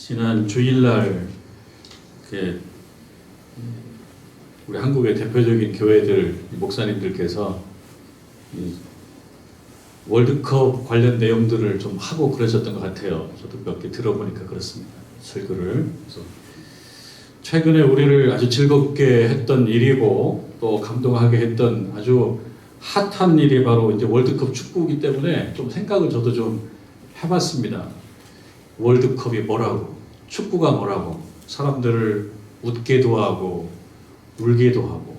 지난 주일날 우리 한국의 대표적인 교회들 목사님들께서 이 월드컵 관련 내용들을 좀 하고 그러셨던 것 같아요. 저도 몇 개 들어보니까 그렇습니다. 설교를. 그래서 최근에 우리를 아주 즐겁게 했던 일이고 또 감동하게 했던 아주 핫한 일이 바로 이제 월드컵 축구이기 때문에 좀 생각을 저도 좀 해봤습니다. 월드컵이 뭐라고, 축구가 뭐라고, 사람들을 웃게도 하고 울게도 하고,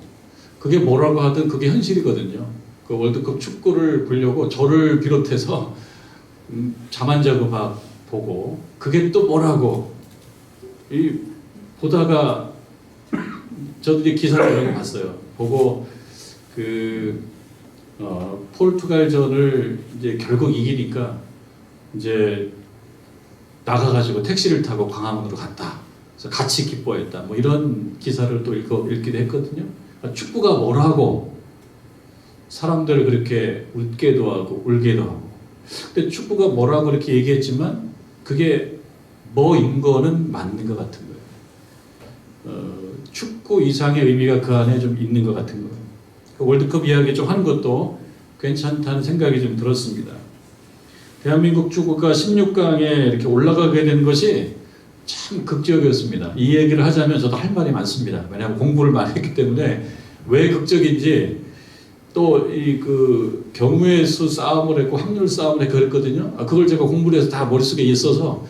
그게 뭐라고 하든 그게 현실이거든요. 그 월드컵 축구를 보려고 저를 비롯해서 잠 안 자고 막 보고, 그게 또 뭐라고 보다가 저도 이제 기사를 여러 개 봤어요. 보고 포르투갈전을 이제 결국 이기니까 이제 나가가지고 택시를 타고 광화문으로 갔다. 그래서 같이 기뻐했다. 뭐 이런 기사를 또 읽기도 했거든요. 축구가 뭐라고 사람들을 그렇게 웃게도 하고 울게도 하고. 근데 축구가 뭐라고 이렇게 얘기했지만 그게 뭐인 거는 맞는 것 같은 거예요. 축구 이상의 의미가 그 안에 좀 있는 것 같은 거예요. 그 월드컵 이야기 좀 하는 것도 괜찮다는 생각이 좀 들었습니다. 대한민국 축구가 16강에 이렇게 올라가게 된 것이 참 극적이었습니다. 이 얘기를 하자면 저도 할 말이 많습니다. 왜냐하면 공부를 많이 했기 때문에 왜 극적인지, 또 그 경우의 수 싸움을 했고 확률 싸움을 했고 그랬거든요. 그걸 제가 공부를 해서 다 머릿속에 있어서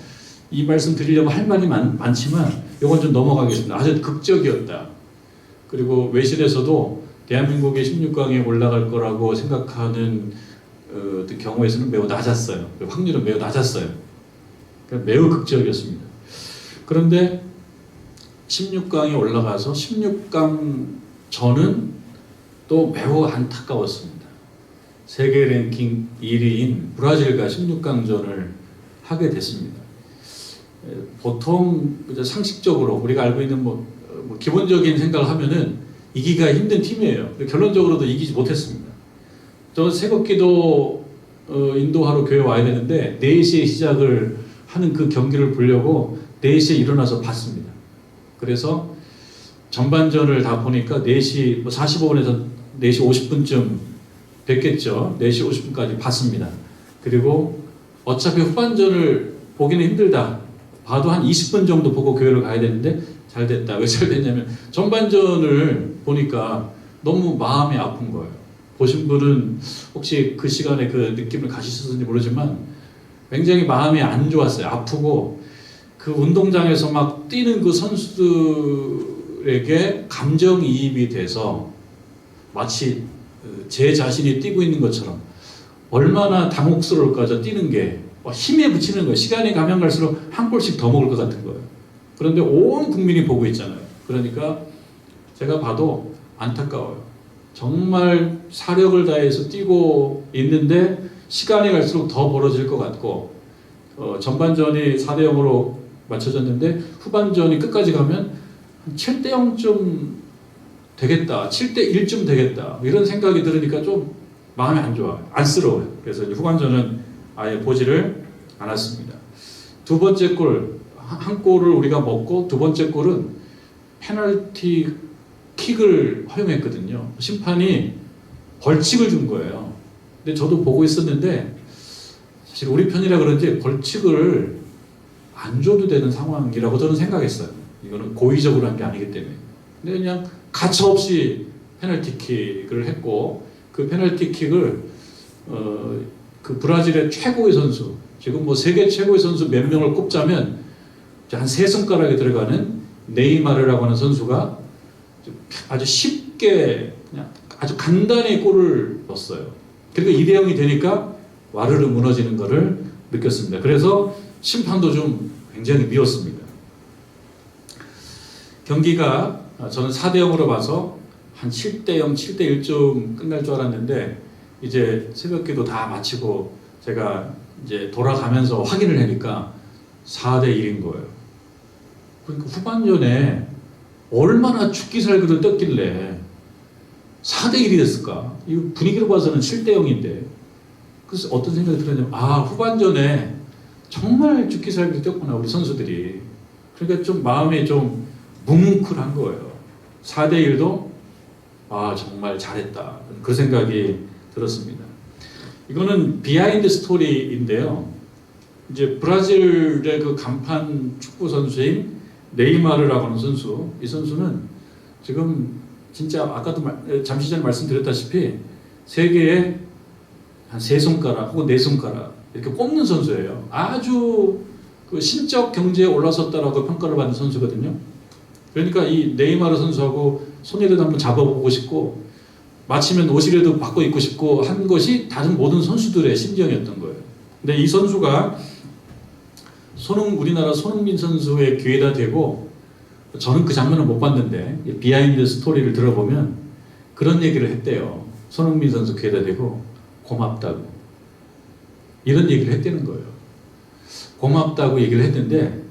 이 말씀 드리려면 할 말이 많지만 이건 좀 넘어가겠습니다. 아주 극적이었다. 그리고 외신에서도 대한민국이 16강에 올라갈 거라고 생각하는 경우의 수는 매우 낮았어요. 확률은 매우 낮았어요. 그러니까 매우 극적이었습니다. 그런데 16강에 올라가서 16강 전은 또 매우 안타까웠습니다. 세계 랭킹 1위인 브라질과 16강전을 하게 됐습니다. 보통 상식적으로 우리가 알고 있는 뭐 기본적인 생각을 하면은 이기기가 힘든 팀이에요. 결론적으로도 이기지 못했습니다. 저 새벽기도 인도하러 교회 와야 되는데 4시에 시작을 하는 그 경기를 보려고 4시에 일어나서 봤습니다. 그래서 전반전을 다 보니까 4시 45분에서 4시 50분쯤 뵙겠죠. 4시 50분까지 봤습니다. 그리고 어차피 후반전을 보기는 힘들다. 봐도 한 20분 정도 보고 교회를 가야 되는데 잘 됐다. 왜 잘 됐냐면 전반전을 보니까 너무 마음이 아픈 거예요. 보신 분은 혹시 그 시간에 그 느낌을 가지셨는지 모르지만 굉장히 마음이 안 좋았어요. 아프고 그 운동장에서 막 뛰는 그 선수들에게 감정이입이 돼서 마치 제 자신이 뛰고 있는 것처럼 얼마나 당혹스러울까, 저 뛰는 게 힘에 붙이는 거예요. 시간이 가면 갈수록 한 골씩 더 먹을 것 같은 거예요. 그런데 온 국민이 보고 있잖아요. 그러니까 제가 봐도 안타까워요. 정말 사력을 다해서 뛰고 있는데 시간이 갈수록 더 벌어질 것 같고, 전반전이 4대0으로 맞춰졌는데 후반전이 끝까지 가면 7대0쯤 되겠다, 7대1쯤 되겠다, 이런 생각이 들으니까 좀 마음이 안 좋아요. 안쓰러워요. 그래서 이제 후반전은 아예 보지를 않았습니다. 두 번째 골, 한 골을 우리가 먹고 두 번째 골은 페널티 킥을 허용했거든요. 심판이 벌칙을 준 거예요. 근데 저도 보고 있었는데 사실 우리 편이라 그런지 벌칙을 안 줘도 되는 상황이라고 저는 생각했어요. 이거는 고의적으로 한 게 아니기 때문에. 근데 그냥 가차없이 페널티킥을 했고, 그 페널티킥을 그 브라질의 최고의 선수, 지금 뭐 세계 최고의 선수 몇 명을 꼽자면 한 3손가락에 들어가는 네이마르라고 하는 선수가 아주 쉽게 그냥 아주 간단히 골을 넣었어요. 그리고 2대0이 되니까 와르르 무너지는 것을 느꼈습니다. 그래서 심판도 좀 굉장히 미웠습니다. 경기가 저는 4대0으로 봐서 한 7대0, 7대1쯤 끝날 줄 알았는데 이제 새벽기도 다 마치고 제가 이제 돌아가면서 확인을 하니까 4대1인 거예요. 그러니까 후반전에 얼마나 죽기 살기를 떴길래 4대1이 됐을까? 이 분위기로 봐서는 7대0인데. 그래서 어떤 생각이 들었냐면, 후반전에 정말 죽기 살기 뛰었구나 우리 선수들이. 그러니까 좀 마음이 좀 뭉클한 거예요. 4대1도 아 정말 잘했다 그 생각이 들었습니다. 이거는 비하인드 스토리인데요. 이제 브라질의 그 간판 축구 선수인 네이마르라고 하는 선수, 이 선수는 지금 진짜 아까도 잠시 전에 말씀드렸다시피 세계에 한 3손가락 혹은 4손가락 이렇게 꼽는 선수예요. 아주 그 신적 경제에 올라섰다라고 평가를 받는 선수거든요. 그러니까 이 네이마르 선수하고 손이라도 한번 잡아보고 싶고 마치면 옷이라도 바꿔 입고 싶고 한 것이 다른 모든 선수들의 심정이었던 거예요. 근데 이 선수가 우리나라 손흥민 선수의 기회가 되고, 저는 그 장면을 못 봤는데 비하인드 스토리를 들어보면 그런 얘기를 했대요. 손흥민 선수 기회가 되고 고맙다고 이런 얘기를 했다는 거예요. 고맙다고 얘기를 했는데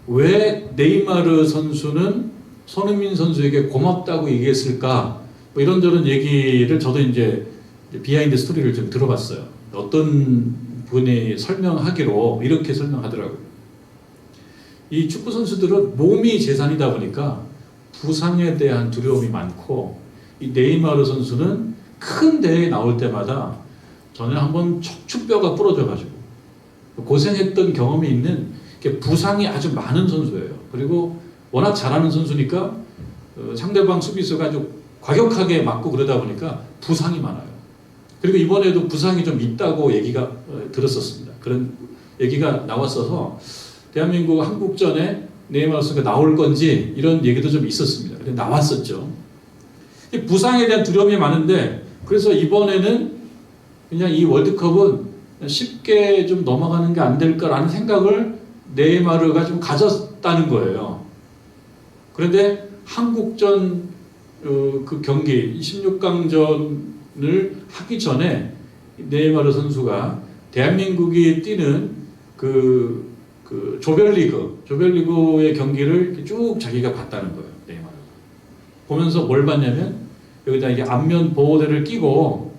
왜 네이마르 선수는 손흥민 선수에게 고맙다고 얘기했을까? 뭐 이런저런 얘기를 저도 이제 비하인드 스토리를 좀 들어봤어요. 어떤 분이 설명하기로 이렇게 설명하더라고요. 이 축구 선수들은 몸이 재산이다 보니까 부상에 대한 두려움이 많고, 이 네이마르 선수는 큰 대회에 나올 때마다 전에 한번 척추뼈가 부러져가지고 고생했던 경험이 있는 부상이 아주 많은 선수예요. 그리고 워낙 잘하는 선수니까 상대방 수비수가 아주 과격하게 맞고 그러다 보니까 부상이 많아요. 그리고 이번에도 부상이 좀 있다고 얘기가 들었었습니다. 그런 얘기가 나왔어서 대한민국 한국전에 네이마르 선수가 나올 건지 이런 얘기도 좀 있었습니다. 근데 나왔었죠. 부상에 대한 두려움이 많은데, 그래서 이번에는 그냥 이 월드컵은 쉽게 좀 넘어가는 게 안 될까라는 생각을 네이마르가 좀 가졌다는 거예요. 그런데 한국전 그 경기 16강전을 하기 전에 네이마르 선수가 대한민국이 뛰는 그 조별리그의 경기를 쭉 자기가 봤다는 거예요. 네이마르 보면서 뭘 봤냐면 여기다 이게 안면 보호대를 끼고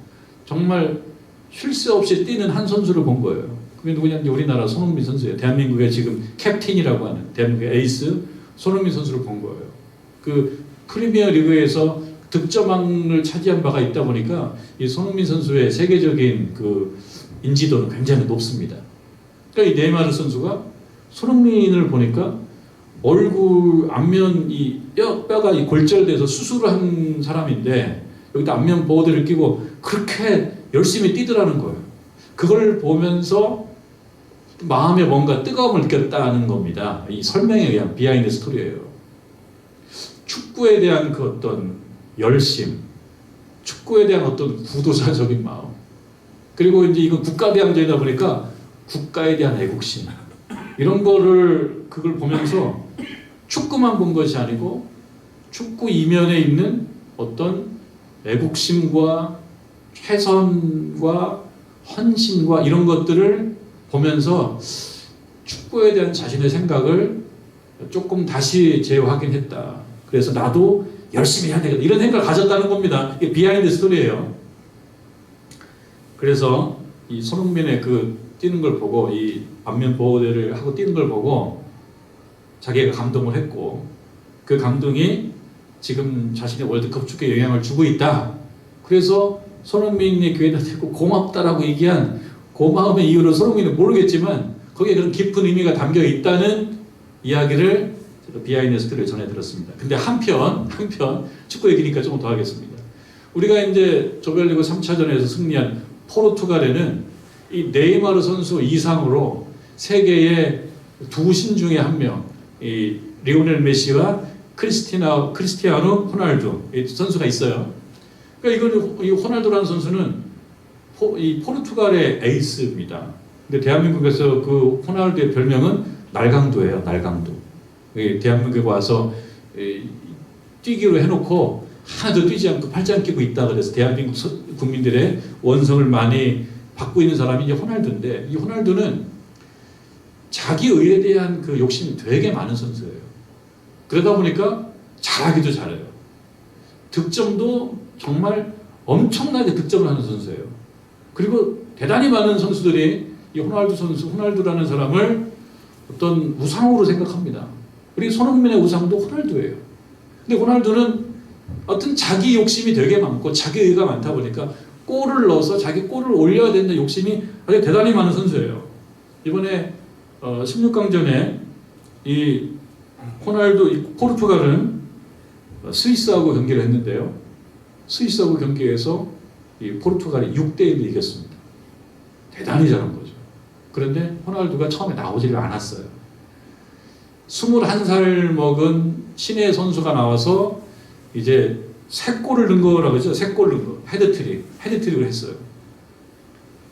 정말 쉴 새 없이 뛰는 한 선수를 본 거예요. 그게 누구냐? 우리나라 손흥민 선수예요. 대한민국의 지금 캡틴이라고 하는 대한민국의 에이스 손흥민 선수를 본 거예요. 그 프리미어 리그에서 득점왕을 차지한 바가 있다 보니까 이 손흥민 선수의 세계적인 그 인지도는 굉장히 높습니다. 그러니까 이 네이마르 선수가 손흥민을 보니까 얼굴 안면 이 뼈가 이 골절돼서 수술을 한 사람인데 여기다 안면 보호대를 끼고 그렇게 열심히 뛰더라는 거예요. 그걸 보면서 마음에 뭔가 뜨거움을 느꼈다는 겁니다. 이 설명에 의한 비하인드 스토리예요. 축구에 대한 그 어떤 열심, 축구에 대한 어떤 구도자적인 마음, 그리고 이제 이건 국가대항전이다 보니까 국가에 대한 애국심, 이런 그걸 보면서 축구만 본 것이 아니고 축구 이면에 있는 어떤 애국심과 최선과 헌신과 이런 것들을 보면서 축구에 대한 자신의 생각을 조금 다시 재확인했다. 그래서 나도 열심히 해야 되겠다. 이런 생각을 가졌다는 겁니다. 이게 비하인드 스토리예요. 그래서 이 손흥민의 그 뛰는 걸 보고, 이 안면 보호대를 하고 뛰는 걸 보고 자기가 감동을 했고, 그 감동이 지금 자신의 월드컵 축구에 영향을 주고 있다. 그래서 손흥민이 교회에 데리고 고맙다라고 얘기한 고마움의 이유를 손흥민은 모르겠지만 거기에 그런 깊은 의미가 담겨 있다는 이야기를 비하인드 스토리를 전해 들었습니다. 근데 한편 축구 얘기니까 조금 더 하겠습니다. 우리가 이제 조별리그 3차전에서 승리한 포르투갈에는 이 네이마르 선수 이상으로 세계의 두 신 중에 한 명, 이 리오넬 메시와 크리스티아노 호날두 선수가 있어요. 그러니까 이 호날두라는 선수는 이 포르투갈의 에이스입니다. 근데 대한민국에서 그 호날두의 별명은 날강도예요. 날강도. 대한민국에 와서 뛰기로 해놓고 하나도 뛰지 않고 팔짱 끼고 있다 그래서 대한민국 국민들의 원성을 많이 받고 있는 사람이 이제 호날두인데, 이 호날두는 자기 의에 대한 그 욕심이 되게 많은 선수예요. 그러다 보니까 잘하기도 잘해요. 득점도 정말 엄청나게 득점을 하는 선수예요. 그리고 대단히 많은 선수들이 이 호날두 선수, 호날두라는 사람을 어떤 우상으로 생각합니다. 그리고 손흥민의 우상도 호날두예요. 근데 호날두는 어떤 자기 욕심이 되게 많고 자기 의가 많다 보니까 골을 넣어서 자기 골을 올려야 된다는 욕심이 아주 대단히 많은 선수예요. 이번에 16강전에 이 호날두, 이 포르투갈은 스위스하고 경기를 했는데요. 스위스하고 경기에서 이 포르투갈이 6대1로 이겼습니다. 대단히 잘한 거죠. 그런데 호날두가 처음에 나오지를 않았어요. 21살 먹은 신예 선수가 나와서 이제 3골을 넣은 거라고 하죠. 3골 넣은 거. 헤드트릭을 했어요.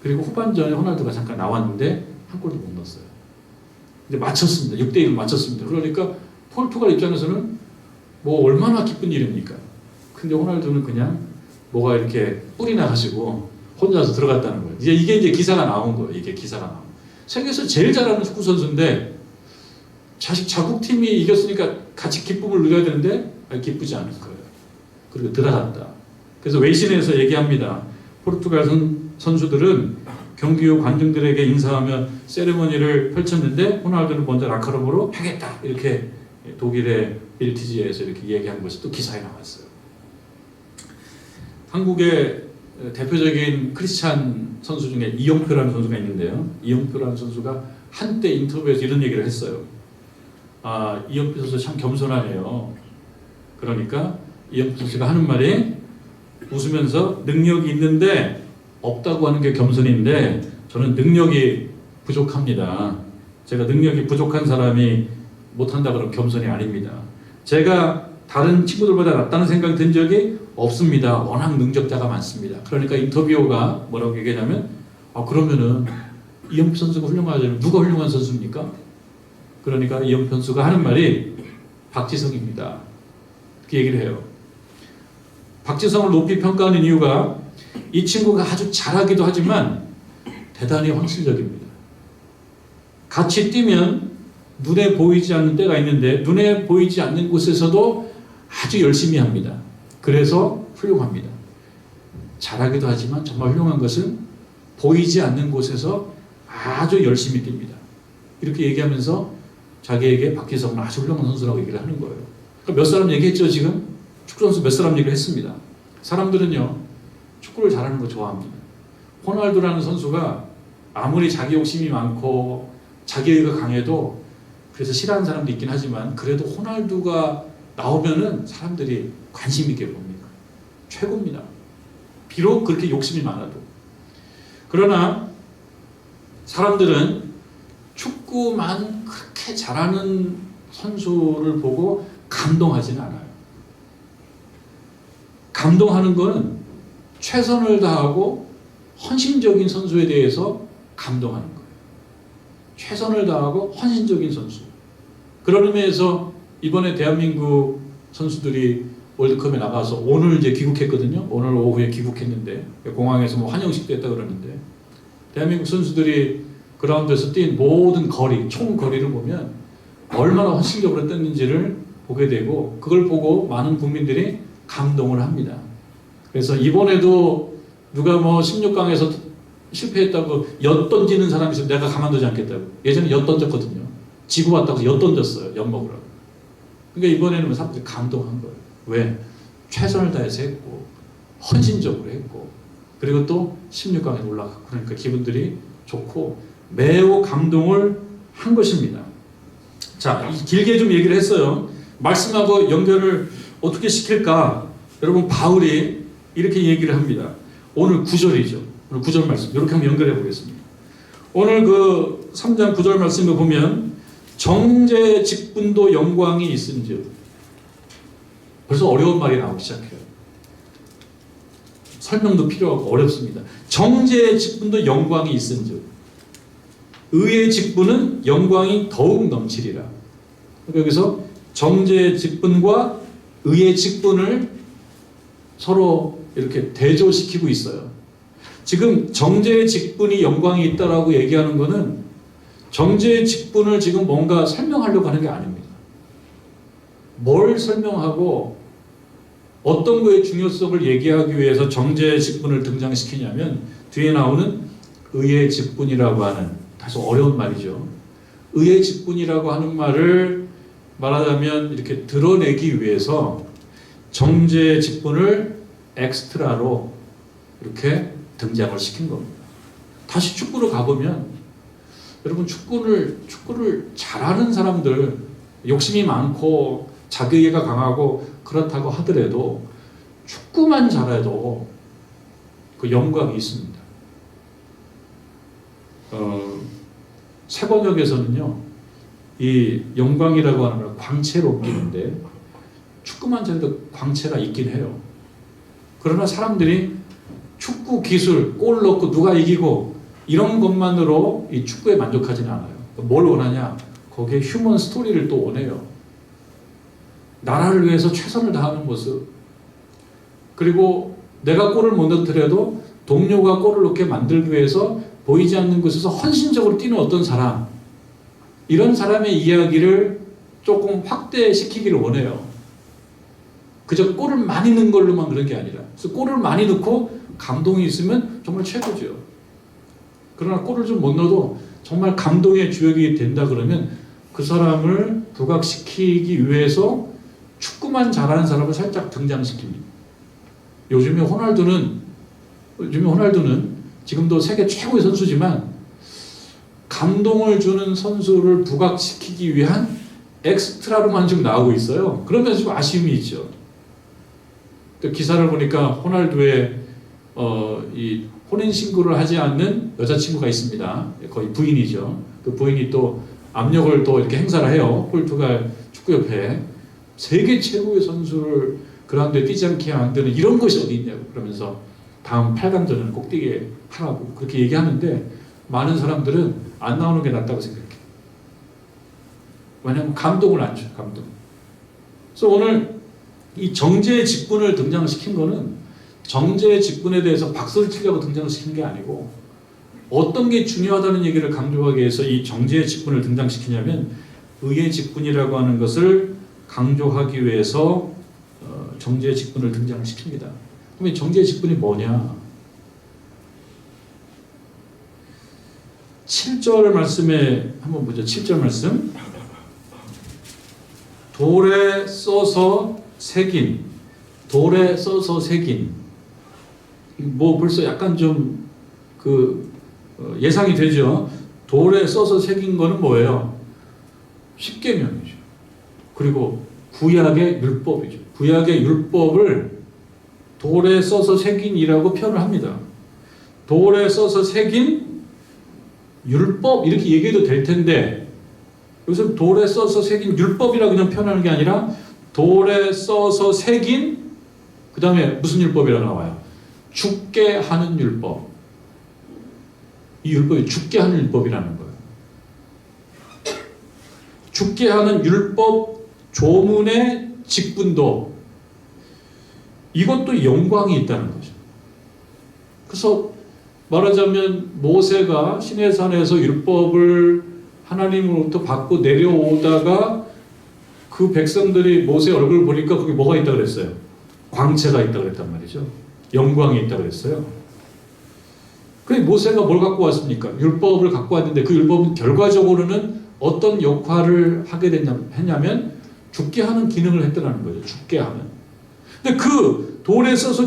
그리고 후반전에 호날두가 잠깐 나왔는데 한 골도 못 넣었어요. 이제 맞췄습니다. 6대1로 맞췄습니다. 그러니까 포르투갈 입장에서는 뭐 얼마나 기쁜 일입니까? 근데 호날두는 그냥 뭐가 이렇게 뿔이 나가지고 혼자서 들어갔다는 거예요. 이게 이제 기사가 나온 거예요. 이게 기사가 나온. 세계에서 제일 잘하는 축구 선수인데 자국팀이 이겼으니까 같이 기쁨을 누려야 되는데 기쁘지 않은 거예요. 그리고 들어갔다. 그래서 외신에서 얘기합니다. 포르투갈 선수들은 경기 후 관중들에게 인사하며 세레머니를 펼쳤는데 호날두는 먼저 라카룸으로 하겠다. 이렇게 독일의 빌티지에서 이렇게 얘기한 것이 또 기사에 나왔어요. 한국의 대표적인 크리스찬 선수 중에 이영표라는 선수가 있는데요. 이영표라는 선수가 한때 인터뷰에서 이런 얘기를 했어요. 이영표 선수 참 겸손하네요. 그러니까 이영표 선수가 하는 말이 웃으면서 능력이 있는데 없다고 하는 게 겸손인데 저는 능력이 부족합니다. 제가 능력이 부족한 사람이 못한다 그러면 겸손이 아닙니다. 제가 다른 친구들보다 낫다는 생각이 든 적이 없습니다. 워낙 능력자가 많습니다. 그러니까 인터뷰어가 뭐라고 얘기하냐면 그러면은 이영표 선수가 훌륭하잖아요. 누가 훌륭한 선수입니까? 그러니까 이영표 선수가 하는 말이 박지성입니다. 그렇게 얘기를 해요. 박지성을 높이 평가하는 이유가 이 친구가 아주 잘하기도 하지만 대단히 헌신적입니다. 같이 뛰면 눈에 보이지 않는 때가 있는데 눈에 보이지 않는 곳에서도 아주 열심히 합니다. 그래서 훌륭합니다. 잘하기도 하지만 정말 훌륭한 것은 보이지 않는 곳에서 아주 열심히 뜁니다. 이렇게 얘기하면서 자기에게 박지성은 아주 훌륭한 선수라고 얘기를 하는 거예요. 그러니까 몇 사람 얘기했죠 지금? 축구선수 몇 사람 얘기를 했습니다. 사람들은요 축구를 잘하는 거 좋아합니다. 호날두라는 선수가 아무리 자기 욕심이 많고 자기의가 강해도 그래서 싫어하는 사람도 있긴 하지만 그래도 호날두가 나오면은 사람들이 관심 있게 봅니다. 최고입니다. 비록 그렇게 욕심이 많아도. 그러나 사람들은 축구만 그렇게 잘하는 선수를 보고 감동하지는 않아요. 감동하는 거는 최선을 다하고 헌신적인 선수에 대해서 감동하는 거예요. 최선을 다하고 헌신적인 선수. 그런 의미에서 이번에 대한민국 선수들이 월드컵에 나가서 오늘 이제 귀국했거든요. 오늘 오후에 귀국했는데 공항에서 뭐 환영식도 했다 그러는데 대한민국 선수들이 그라운드에서 뛴 모든 거리, 총 거리를 보면 얼마나 헌신적으로 떴는지를 보게 되고 그걸 보고 많은 국민들이 감동을 합니다. 그래서 이번에도 누가 뭐 16강에서 실패했다고 엿 던지는 사람이 있으면 내가 가만두지 않겠다고. 예전에 엿 던졌거든요. 지구 왔다고 엿 던졌어요. 엿 먹으라고. 그러니까 이번에는 사람들이 감동한 거예요. 왜? 최선을 다해서 했고 헌신적으로 했고 그리고 또 16강에 올라가고 그러니까 기분들이 좋고 매우 감동을 한 것입니다. 자, 길게 좀 얘기를 했어요. 말씀하고 연결을 어떻게 시킬까? 여러분 바울이 이렇게 얘기를 합니다. 오늘 9절이죠. 오늘 9절 말씀 이렇게 한번 연결해 보겠습니다. 오늘 그 3장 9절 말씀을 보면 정죄 직분도 영광이 있은즉 벌써 어려운 말이 나오기 시작해요. 설명도 필요하고 어렵습니다. 정죄의 직분도 영광이 있은즉 의의 직분은 영광이 더욱 넘치리라. 그러니까 여기서 정죄의 직분과 의의 직분을 서로 이렇게 대조시키고 있어요. 지금 정죄의 직분이 영광이 있다라고 얘기하는 것은 정죄의 직분을 지금 뭔가 설명하려고 하는 게 아닙니다. 뭘 설명하고 어떤 거의 중요성을 얘기하기 위해서 정죄의 직분을 등장시키냐면 뒤에 나오는 의의 직분이라고 하는, 다소 어려운 말이죠. 의의 직분이라고 하는 말을 말하자면 이렇게 드러내기 위해서 정죄의 직분을 엑스트라로 이렇게 등장을 시킨 겁니다. 다시 축구로 가보면 여러분 축구를 잘하는 사람들, 욕심이 많고 자기애가 강하고 그렇다고 하더라도 축구만 잘해도 그 영광이 있습니다. 세번역에서는요, 이 영광이라고 하는 걸 광채로 옮기는데 축구만 잘해도 광채가 있긴 해요. 그러나 사람들이 축구 기술, 골 넣고 누가 이기고 이런 것만으로 이 축구에 만족하지는 않아요. 뭘 원하냐? 거기에 휴먼 스토리를 또 원해요. 나라를 위해서 최선을 다하는 모습. 그리고 내가 골을 못 넣더라도 동료가 골을 넣게 만들기 위해서 보이지 않는 곳에서 헌신적으로 뛰는 어떤 사람. 이런 사람의 이야기를 조금 확대시키기를 원해요. 그저 골을 많이 넣은 걸로만 그런 게 아니라. 그래서 골을 많이 넣고 감동이 있으면 정말 최고죠. 그러나 골을 좀 못 넣어도 정말 감동의 주역이 된다 그러면 그 사람을 부각시키기 위해서 축구만 잘하는 사람을 살짝 등장시킵니다. 요즘에 호날두는 지금도 세계 최고의 선수지만 감동을 주는 선수를 부각시키기 위한 엑스트라로만 지금 나오고 있어요. 그러면서 좀 아쉬움이 있죠. 또 기사를 보니까 호날두의 이 혼인 신고를 하지 않는 여자친구가 있습니다. 거의 부인이죠. 그 부인이 또 압력을 또 이렇게 행사를 해요. 포르투갈 축구협회에 세계 최고의 선수를 그라운드에 뛰지 않게 만드는 이런 것이 어디 있냐고 그러면서 다음 8강전은 꼭 뛰게 하라고 그렇게 얘기하는데 많은 사람들은 안 나오는 게 낫다고 생각해요. 왜냐하면 감동을 안 줘요. 감동. 그래서 오늘 이 정죄의 직분을 등장시킨 거는 정죄의 직분에 대해서 박수를 치려고 등장시킨 게 아니고 어떤 게 중요하다는 얘기를 강조하기 위해서 이 정죄의 직분을 등장시키냐면 의의 직분이라고 하는 것을 강조하기 위해서 정죄의 직분을 등장시킵니다. 그러면 정죄의 직분이 뭐냐? 7절 말씀에 한번 보죠. 7절 말씀. 돌에 써서 새긴. 뭐 벌써 약간 좀 예상이 되죠. 돌에 써서 새긴 거는 뭐예요? 십계명이죠. 그리고 구약의 율법이죠. 구약의 율법을 돌에 써서 새긴이라고 표현을 합니다. 돌에 써서 새긴 율법 이렇게 얘기해도 될 텐데 여기서 돌에 써서 새긴 율법이라고 그냥 표현하는 게 아니라 돌에 써서 새긴 그 다음에 무슨 율법이라고 나와요? 죽게 하는 율법. 이 율법이 죽게 하는 율법이라는 거예요. 죽게 하는 율법 조문의 직분도 이것도 영광이 있다는 거죠. 그래서 말하자면 모세가 시내산에서 율법을 하나님으로부터 받고 내려오다가 그 백성들이 모세 얼굴을 보니까 거기 뭐가 있다고 그랬어요? 광채가 있다고 그랬단 말이죠. 영광이 있다고 그랬어요. 그래 모세가 뭘 갖고 왔습니까? 율법을 갖고 왔는데 그 율법은 결과적으로는 어떤 역할을 하게 했냐면 죽게 하는 기능을 했다는 거죠. 죽게 하는. 근데 그 돌에 써서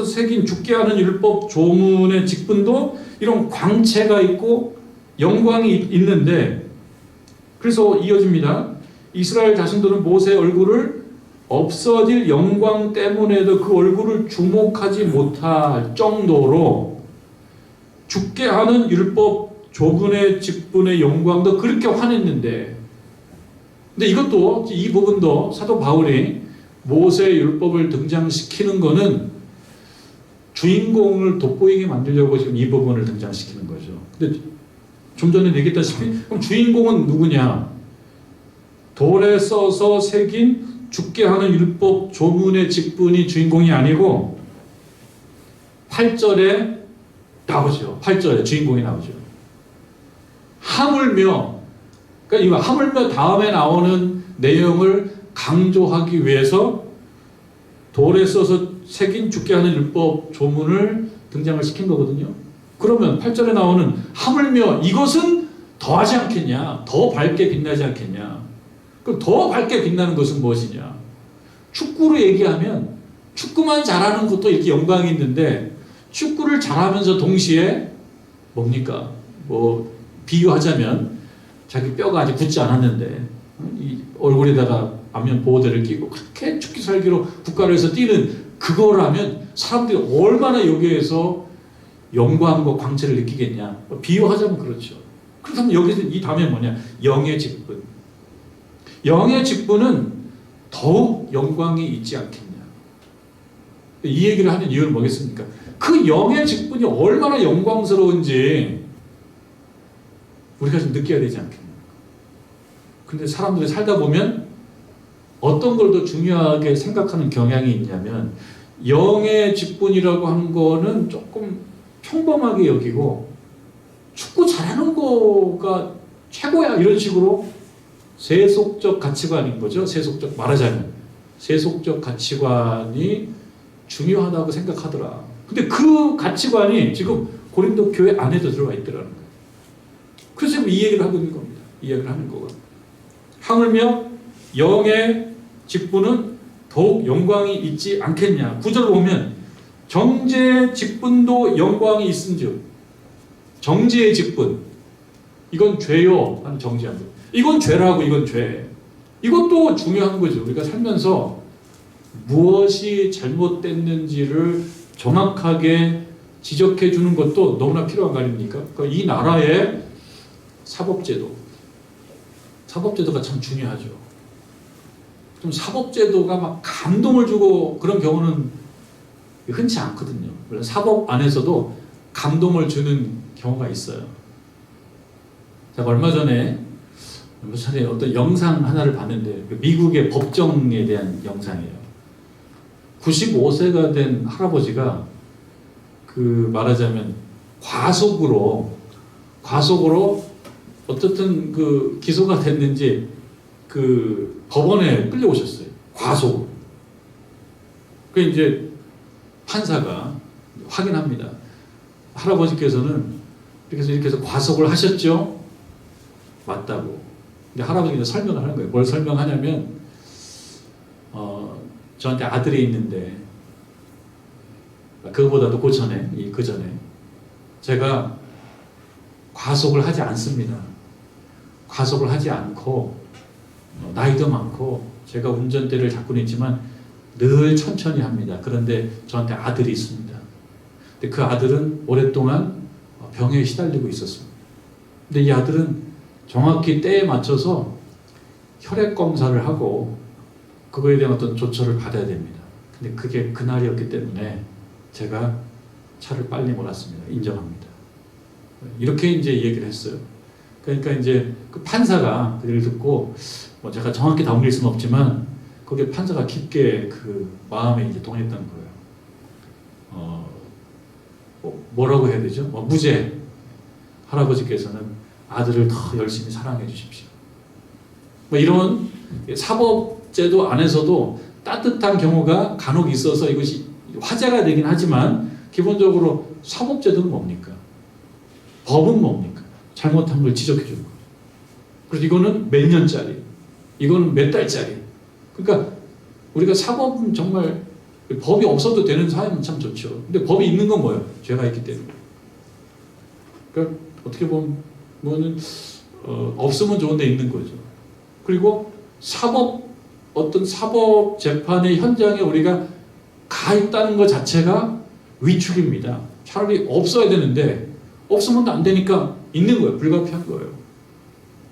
새긴 죽게 하는 율법 조문의 직분도 이런 광채가 있고 영광이 있는데 그래서 이어집니다. 이스라엘 자손들은 모세의 얼굴을 없어질 영광 때문에도 그 얼굴을 주목하지 못할 정도로 죽게 하는 율법 조문의 직분의 영광도 그렇게 환했는데 근데 이것도 이 부분도 사도 바울이 모세의 율법을 등장시키는 거는 주인공을 돋보이게 만들려고 지금 이 부분을 등장시키는 거죠. 근데 좀 전에 얘기했다시피 그럼 주인공은 누구냐? 돌에 써서 새긴 죽게 하는 율법 조문의 직분이 주인공이 아니고 8절에 나오죠. 8절에 주인공이 나오죠. 하물며 그러니까 이 하물며 다음에 나오는 내용을 강조하기 위해서 돌에 써서 새긴 죽게 하는 율법 조문을 등장을 시킨 거거든요. 그 그러면 8절에 나오는 하물며 이것은 더하지 않겠냐? 더 밝게 빛나지 않겠냐? 그럼 더 밝게 빛나는 것은 무엇이냐? 축구로 얘기하면 축구만 잘하는 것도 이렇게 영광이 있는데 축구를 잘하면서 동시에 뭡니까? 뭐 비유하자면 자기 뼈가 아직 굳지 않았는데 이 얼굴에다가 안면 보호대를 끼고 그렇게 축기 살기로 국가를 해서 뛰는 그거라면 사람들이 얼마나 여기에서 영광과 광채를 느끼겠냐? 비유하자면 그렇죠. 그렇다면 여기서 이 다음에 뭐냐? 영의 직분. 영의 직분은 더욱 영광이 있지 않겠냐? 이 얘기를 하는 이유는 뭐겠습니까? 그 영의 직분이 얼마나 영광스러운지 우리가 좀 느껴야 되지 않겠냐? 근데 사람들이 살다 보면 어떤 걸 더 중요하게 생각하는 경향이 있냐면 영의 직분이라고 하는 거는 조금 평범하게 여기고 축구 잘하는 거가 최고야 이런 식으로 세속적 가치관인 거죠. 세속적 말하자면 세속적 가치관이 중요하다고 생각하더라. 근데 그 가치관이 지금 고린도 교회 안에도 들어가 있더라는 거예요. 그래서 지금 이 얘기를 하고 있는 겁니다. 이 얘기를 하는 거거든요. 하물며 영의 직분은 더욱 영광이 있지 않겠냐. 9절 보면 정죄의 직분도 영광이 있은즉 정죄의 직분 이건 죄요 하는 정죄한 것. 이건 죄라고 이건 죄. 이것도 중요한 거죠. 우리가 살면서 무엇이 잘못됐는지를 정확하게 지적해 주는 것도 너무나 필요한 거 아닙니까? 그러니까 이 나라의 사법제도가 참 중요하죠. 좀 사법제도가 막 감동을 주고 그런 경우는 흔치 않거든요. 물론 사법 안에서도 감동을 주는 경우가 있어요. 제가 얼마 전에 어떤 영상 하나를 봤는데 미국의 법정에 대한 영상이에요. 95세가 된 할아버지가 그 말하자면 과속으로 어떻든 그 기소가 됐는지 그 법원에 끌려오셨어요. 과속으로. 그 이제 판사가 확인합니다. 할아버지께서는 이렇게 해서 과속을 하셨죠? 맞다고. 근데 할아버지가 설명을 하는 거예요. 뭘 설명하냐면 저한테 아들이 있는데 그거보다도 그 전에 제가 과속을 하지 않습니다. 과속을 하지 않고 나이도 많고 제가 운전대를 잡고는 있지만 늘 천천히 합니다. 그런데 저한테 아들이 있습니다. 근데 그 아들은 오랫동안 병에 시달리고 있었습니다. 근데 이 아들은 정확히 때에 맞춰서 혈액 검사를 하고 그거에 대한 어떤 조처를 받아야 됩니다. 근데 그게 그날이었기 때문에 제가 차를 빨리 몰았습니다. 인정합니다. 이렇게 이제 얘기를 했어요. 그러니까 이제 그 판사가 그 얘기를 듣고 뭐 제가 정확히 다 옮길 수는 없지만 거기에 판사가 깊게 그 마음에 이제 동했다는 거예요. 뭐라고 해야 되죠? 무죄. 할아버지께서는 아들을 더 열심히 사랑해 주십시오. 뭐 이런 사법제도 안에서도 따뜻한 경우가 간혹 있어서 이것이 화제가 되긴 하지만 기본적으로 사법제도는 뭡니까? 법은 뭡니까? 잘못한 걸 지적해 주는 거예요. 그래서 이거는 몇 년짜리, 이거는 몇 달짜리. 그러니까 우리가 사법은 정말 법이 없어도 되는 사회는 참 좋죠. 근데 법이 있는 건 뭐예요? 죄가 있기 때문에. 그러니까 어떻게 보면은 없으면 좋은데 있는 거죠. 그리고 어떤 사법 재판의 현장에 우리가 가 있다는 것 자체가 위축입니다. 차라리 없어야 되는데 없으면 안 되니까 있는 거예요. 불가피한 거예요.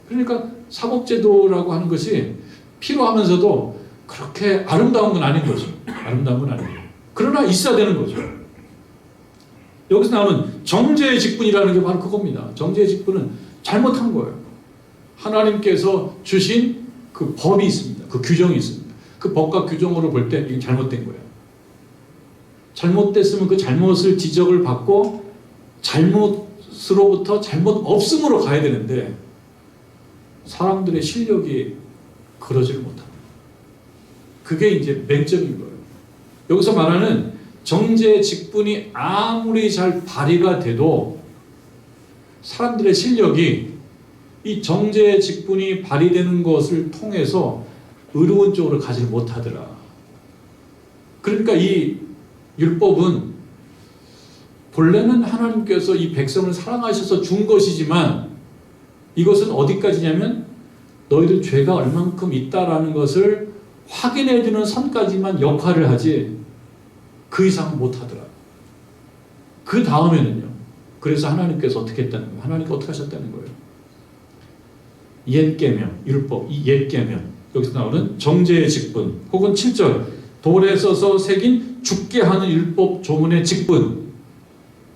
그러니까 사법제도라고 하는 것이 필요하면서도 그렇게 아름다운 건 아닌 거죠. 아름다운 건 아니에요. 그러나 있어야 되는 거죠. 여기서 나오는 정죄의 직분이라는 게 바로 그겁니다. 정죄의 직분은 잘못한 거예요. 하나님께서 주신 그 법이 있습니다. 그 규정이 있습니다. 그 법과 규정으로 볼 때 이게 잘못된 거예요. 잘못됐으면 그 잘못을 지적을 받고 잘못으로부터 잘못 없음으로 가야 되는데 사람들의 실력이 그러지를 못합니다. 그게 이제 맹점인 거예요. 여기서 말하는 정죄의 직분이 아무리 잘 발휘가 돼도 사람들의 실력이 이 정죄의 직분이 발휘되는 것을 통해서 의로운 쪽으로 가지 못하더라. 그러니까 이 율법은 본래는 하나님께서 이 백성을 사랑하셔서 준 것이지만 이것은 어디까지냐면 너희들 죄가 얼만큼 있다라는 것을 확인해 주는 선까지만 역할을 하지 그 이상은 못하더라. 그 다음에는요. 그래서 하나님께서 어떻게 했다는 거예요? 하나님께서 어떻게 하셨다는 거예요? 옛 계명, 율법, 이 옛 계명 여기서 나오는 정죄의 직분 혹은 7절 돌에 써서 새긴 죽게 하는 율법 조문의 직분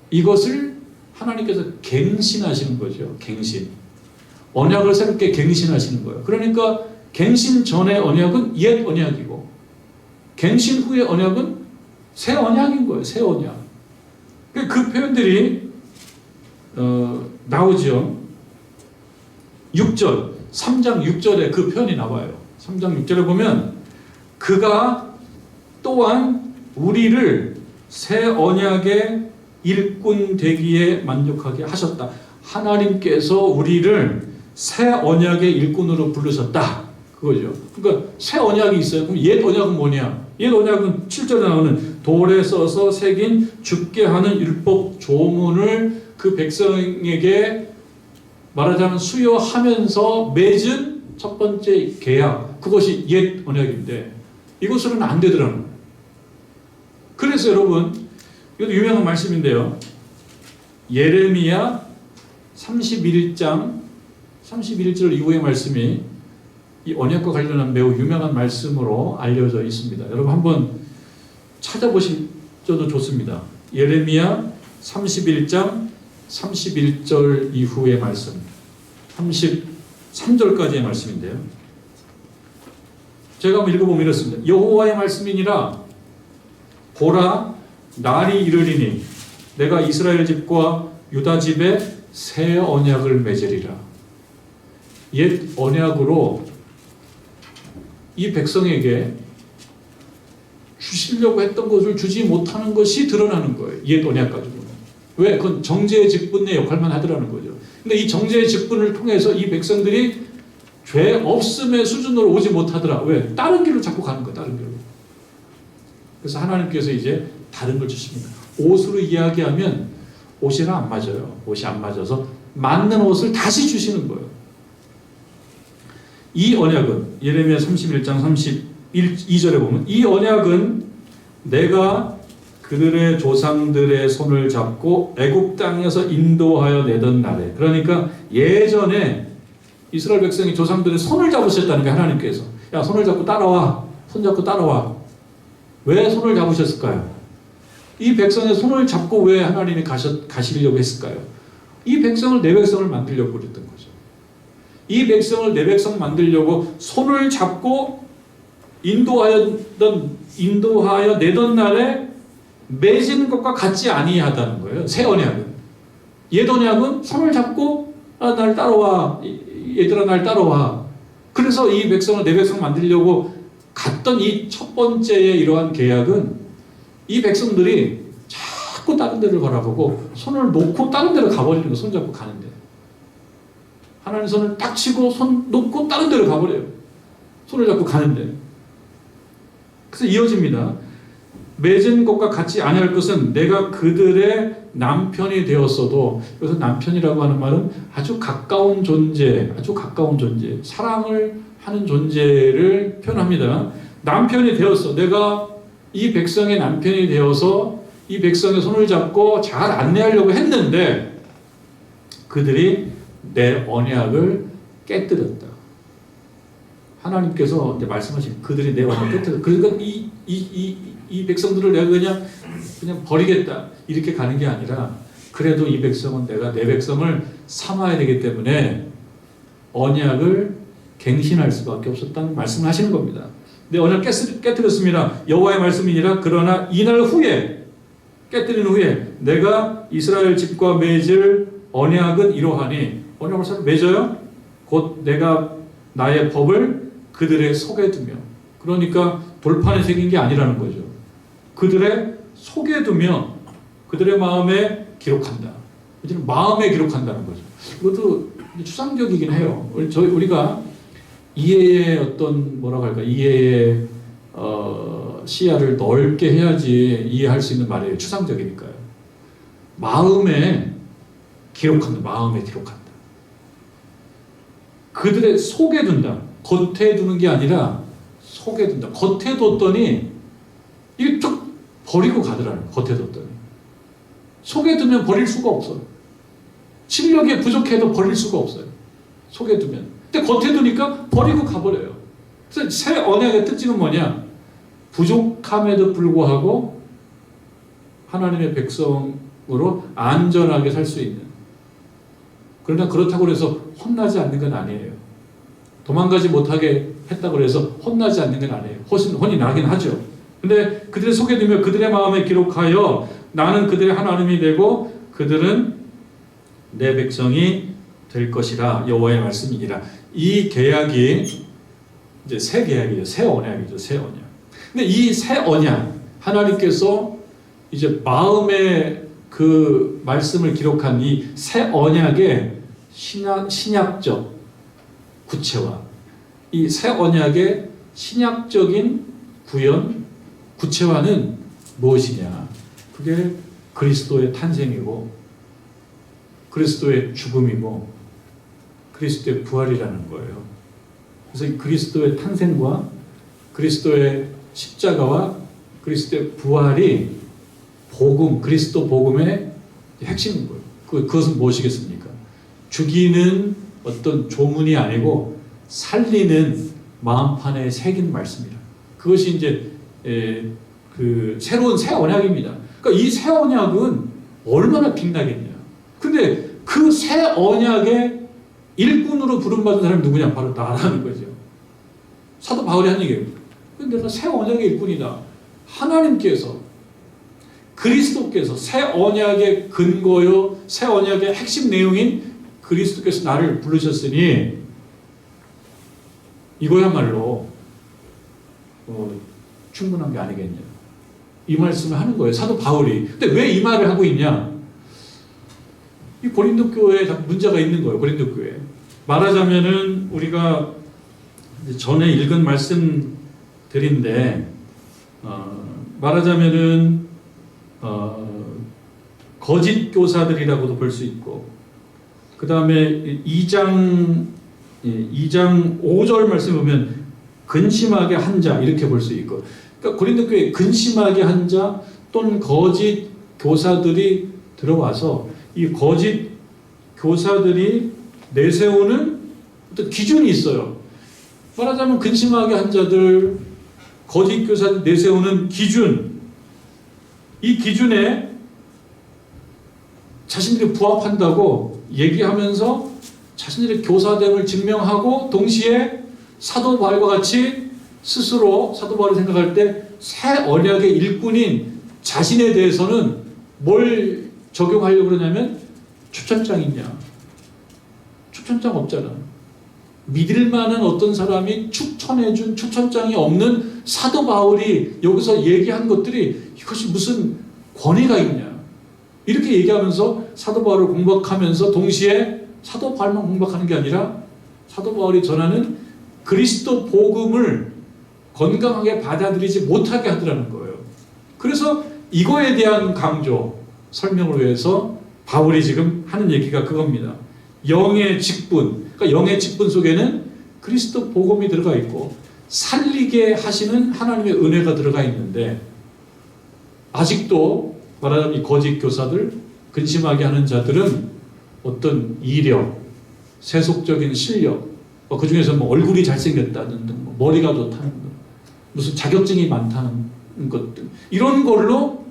이것을 하나님께서 갱신하시는 거죠. 갱신. 언약을 새롭게 갱신하시는 거예요. 그러니까 갱신 전의 언약은 옛 언약이고 갱신 후의 언약은 새 언약인 거예요. 새 언약. 그 표현들이 나오죠. 6절, 3장 6절에 그 표현이 나와요. 3장 6절에 보면 그가 또한 우리를 새 언약의 일꾼 되기에 만족하게 하셨다. 하나님께서 우리를 새 언약의 일꾼으로 부르셨다. 그거죠. 그러니까 새 언약이 있어요. 그럼 옛 언약은 뭐냐? 옛 언약은 7절에 나오는 돌에 써서 새긴 죽게 하는 율법 조문을 그 백성에게 말하자면 수여하면서 맺은 첫 번째 계약, 그것이 옛 언약인데 이것으로는 안 되더라는 거예요. 그래서 여러분, 이것도 유명한 말씀인데요. 예레미야 31장 31절 이후의 말씀이 이 언약과 관련한 매우 유명한 말씀으로 알려져 있습니다. 여러분 한번 찾아보셔도 좋습니다. 예레미야 31장 31절 이후의 말씀 33절까지의 말씀인데요. 제가 한번 읽어보면 이렇습니다. 여호와의 말씀이니라 보라 날이 이르리니 내가 이스라엘 집과 유다 집에 새 언약을 맺으리라. 옛 언약으로 이 백성에게 주시려고 했던 것을 주지 못하는 것이 드러나는 거예요. 옛 언약 가지고는. 왜? 그건 정죄의 직분의 역할만 하더라는 거죠. 근데 이 정죄의 직분을 통해서 이 백성들이 죄 없음의 수준으로 오지 못하더라. 왜? 다른 길로 자꾸 가는 거야. 다른 길로. 그래서 하나님께서 이제 다른 걸 주십니다. 옷으로 이야기하면 옷이랑 안 맞아요. 옷이 안 맞아서 맞는 옷을 다시 주시는 거예요. 이 언약은 예레미야 31장 32절에 보면 이 언약은 내가 그들의 조상들의 손을 잡고 애굽 땅에서 인도하여 내던 날에, 그러니까 예전에 이스라엘 백성이 조상들의 손을 잡으셨다는 게 하나님께서 야 손을 잡고 따라와, 손 잡고 따라와. 왜 손을 잡으셨을까요? 이 백성의 손을 잡고 왜 하나님이 가시려고 했을까요? 이 백성을 내 백성을 만들려고 그랬던 거죠. 이 백성을 내 백성 만들려고 손을 잡고 인도하여 내던 날에 맺은 것과 같지 아니하다는 거예요. 새 언약은. 옛 언약은 손을 잡고 날 따라와, 얘들아 날 따라와. 그래서 이 백성을 내 백성 만들려고 갔던 이 첫 번째의 이러한 계약은 이 백성들이 자꾸 다른 데를 바라보고 손을 놓고 다른 데로 가버리는 거예요. 손 잡고 가는데. 하나님 손을 딱 치고 손 놓고 다른 데로 가버려요. 손을 잡고 가는데. 그래서 이어집니다. 맺은 것과 같이 아니할 것은 내가 그들의 남편이 되었어도, 여기서 남편이라고 하는 말은 아주 가까운 존재, 사랑을 하는 존재를 표현합니다. 남편이 되었어. 내가 이 백성의 남편이 되어서 이 백성의 손을 잡고 잘 안내하려고 했는데 그들이 내 언약을 깨뜨렸다. 하나님께서 이제 말씀하신 그들이 내 언약을 깨뜨렸다. 그러니까 이 백성들을 내가 그냥 버리겠다 이렇게 가는 게 아니라, 그래도 이 백성은 내가 내 백성을 삼아야 되기 때문에 언약을 갱신할 수밖에 없었다는 말씀을 하시는 겁니다. 내 언약 깨뜨렸습니다. 여호와의 말씀이니라. 그러나 이날 후에, 깨뜨린 후에 내가 이스라엘 집과 맺을 언약은 이러하니, 언약을 서로 맺어요. 곧 내가 나의 법을 그들의 속에 두며, 그러니까 돌판에 새긴 게 아니라는 거죠. 그들의 속에 두며 그들의 마음에 기록한다. 이제는 마음에 기록한다는 거죠. 이것도 추상적이긴 해요. 우리가 이해의 어떤 뭐라고 할까, 이해의 시야를 넓게 해야지 이해할 수 있는 말이에요. 추상적이니까요. 마음에 기록한다. 마음에 기록한다. 그들의 속에 둔다. 겉에 두는 게 아니라 속에 둔다. 겉에 뒀더니 이게 쭉 버리고 가더라는 거예요. 겉에 뒀더니. 속에 두면 버릴 수가 없어요. 실력이 부족해도 버릴 수가 없어요. 속에 두면. 근데 겉에 두니까 버리고 가버려요. 그래서 새 언약의 특징은 뭐냐? 부족함에도 불구하고 하나님의 백성으로 안전하게 살 수 있는. 그러나 그렇다고 해서 혼나지 않는 건 아니에요. 도망가지 못하게 했다고 해서 혼나지 않는 건 아니에요. 혼이 나긴 하죠. 근데 그들의 속에 두며 그들의 마음에 기록하여 나는 그들의 하나님이 되고 그들은 내 백성이 될 것이라 여호와의 말씀이니라. 이 계약이 이제 새 계약이죠. 새 언약이죠. 새 언약. 근데 이 새 언약 하나님께서 이제 마음에 그 말씀을 기록한 이 새 언약의 신약적 구체화, 이 새 언약의 신약적인 구현, 구체화는 무엇이냐? 그게 그리스도의 탄생이고 그리스도의 죽음이고 그리스도의 부활이라는 거예요. 그래서 이 그리스도의 탄생과 그리스도의 십자가와 그리스도의 부활이 복음, 그리스도 복음의 핵심인 거예요. 그것은 무엇이겠습니까? 죽이는 어떤 조문이 아니고 살리는 마음판에 새긴 말씀이라. 그것이 이제 그 새로운 새 언약입니다. 그러니까 이 새 언약은 얼마나 빛나겠냐. 근데 그 새 언약의 일꾼으로 부름받은 사람이 누구냐? 바로 나라는 거죠. 사도 바울이 한 얘기예요. 내가 새 언약의 일꾼이다. 하나님께서 그리스도께서 새 언약의 근거요, 새 언약의 핵심 내용인 그리스도께서 나를 부르셨으니 이거야말로 충분한 게 아니겠냐. 이 말씀을 하는 거예요. 사도 바울이. 근데 왜 이 말을 하고 있냐? 이 고린도 교회에 문제가 있는 거예요. 고린도 교회. 말하자면은 우리가 전에 읽은 말씀들인데 말하자면은 거짓 교사들이라고도 볼 수 있고 그 다음에 2장 5절 말씀 보면 근심하게 한 자 이렇게 볼 수 있고 그러니까 고린도 교회에 근심하게 한 자 또는 거짓 교사들이 들어와서 이 거짓 교사들이 내세우는 어떤 기준이 있어요. 말하자면 근심하게 한 자들, 거짓 교사들 내세우는 기준, 이 기준에 자신들이 부합한다고 얘기하면서 자신들의 교사됨을 증명하고 동시에 사도 바울과 같이 스스로 사도 바울이 생각할 때 새 언약의 일꾼인 자신에 대해서는 뭘 적용하려고 그러냐면 추천장 있냐? 추천장 없잖아. 믿을 만한 어떤 사람이 추천해준 추천장이 없는 사도 바울이 여기서 얘기한 것들이 이것이 무슨 권위가 있냐? 이렇게 얘기하면서 사도 바울을 공박하면서 동시에 사도 바울만 공박하는 게 아니라 사도 바울이 전하는 그리스도 복음을 건강하게 받아들이지 못하게 하더라는 거예요. 그래서 이거에 대한 강조, 설명을 위해서 바울이 지금 하는 얘기가 그겁니다. 영의 직분, 그러니까 영의 직분 속에는 그리스도 복음이 들어가 있고 살리게 하시는 하나님의 은혜가 들어가 있는데 아직도 말하자면 이 거짓 교사들, 근심하게 하는 자들은 어떤 이력, 세속적인 실력, 그 중에서 뭐 얼굴이 잘생겼다는 등, 뭐 머리가 좋다는 등, 무슨 자격증이 많다는 것들 이런 걸로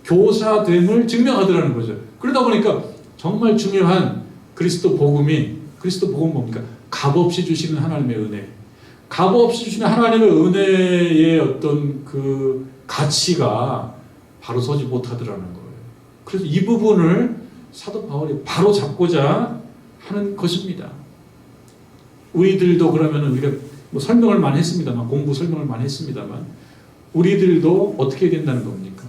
교사됨을 증명하더라는 거죠. 그러다 보니까 정말 중요한 그리스도 복음이 그리스도 복음은 뭡니까? 값없이 주시는 하나님의 은혜, 값없이 주시는 하나님의 은혜의 어떤 그 가치가 바로 서지 못하더라는 거예요. 그래서 이 부분을 사도 바울이 바로 잡고자 하는 것입니다. 우리들도 그러면은 우리가 뭐 설명을 많이 했습니다만, 공부 설명을 많이 했습니다만, 우리들도 어떻게 된다는 겁니까?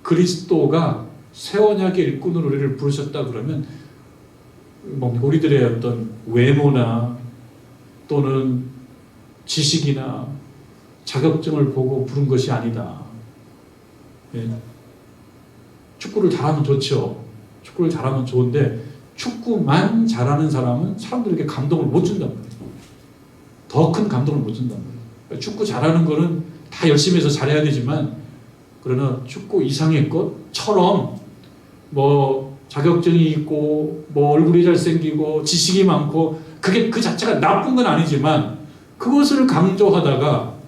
그리스도가 새 언약의 일꾼으로 우리를 부르셨다 그러면 뭡니까? 우리들의 어떤 외모나 또는 지식이나 자격증을 보고 부른 것이 아니다. 예. 축구를 잘하면 좋죠. 축구를 잘하면 좋은데 축구만 잘하는 사람은 사람들에게 감동을 못 준단 말이에요. 더 큰 감동을 못 준단 말이에요. 축구 잘하는 거는 다 열심히 해서 잘해야 되지만 그러나 축구 이상의 것처럼 뭐 자격증이 있고 뭐 얼굴이 잘생기고 지식이 많고 그게 그 자체가 나쁜 건 아니지만 그것을 강조하다가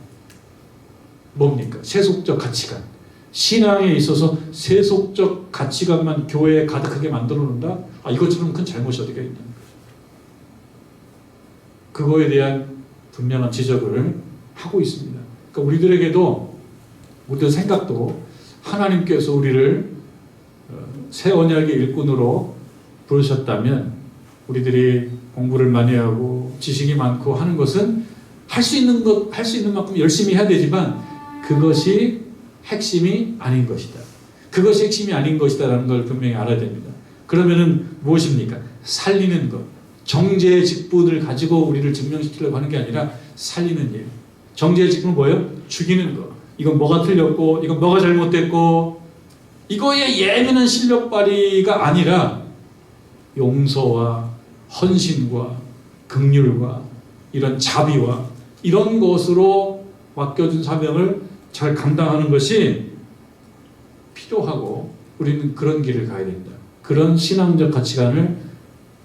뭡니까? 세속적 가치관. 신앙에 있어서 세속적 가치관만 교회에 가득하게 만들어 놓는다? 이것처럼 큰 잘못이 어디가 있는 거예요. 그거에 대한 분명한 지적을 하고 있습니다. 그러니까 우리들 생각도 하나님께서 우리를 새 언약의 일꾼으로 부르셨다면 우리들이 공부를 많이 하고 지식이 많고 하는 것은 할 수 있는 만큼 열심히 해야 되지만 그것이 핵심이 아닌 것이다. 그것이 핵심이 아닌 것이다라는 걸 분명히 알아야 됩니다. 그러면은 무엇입니까? 살리는 것. 정죄의 직분을 가지고 우리를 증명시키려고 하는 게 아니라 살리는 일. 정죄의 직분은 뭐예요? 죽이는 것. 이건 뭐가 틀렸고, 이건 뭐가 잘못됐고, 이거에 예민한 실력 발휘가 아니라 용서와 헌신과 긍휼과 이런 자비와 이런 것으로 맡겨준 사명을 잘 감당하는 것이 필요하고 우리는 그런 길을 가야 된다. 그런 신앙적 가치관을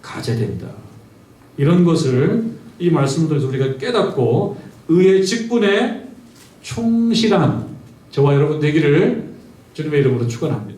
가져야 된다. 이런 것을 이 말씀을 통해서 우리가 깨닫고 의의 직분에 충실한 저와 여러분 되기를 주님의 이름으로 축원합니다.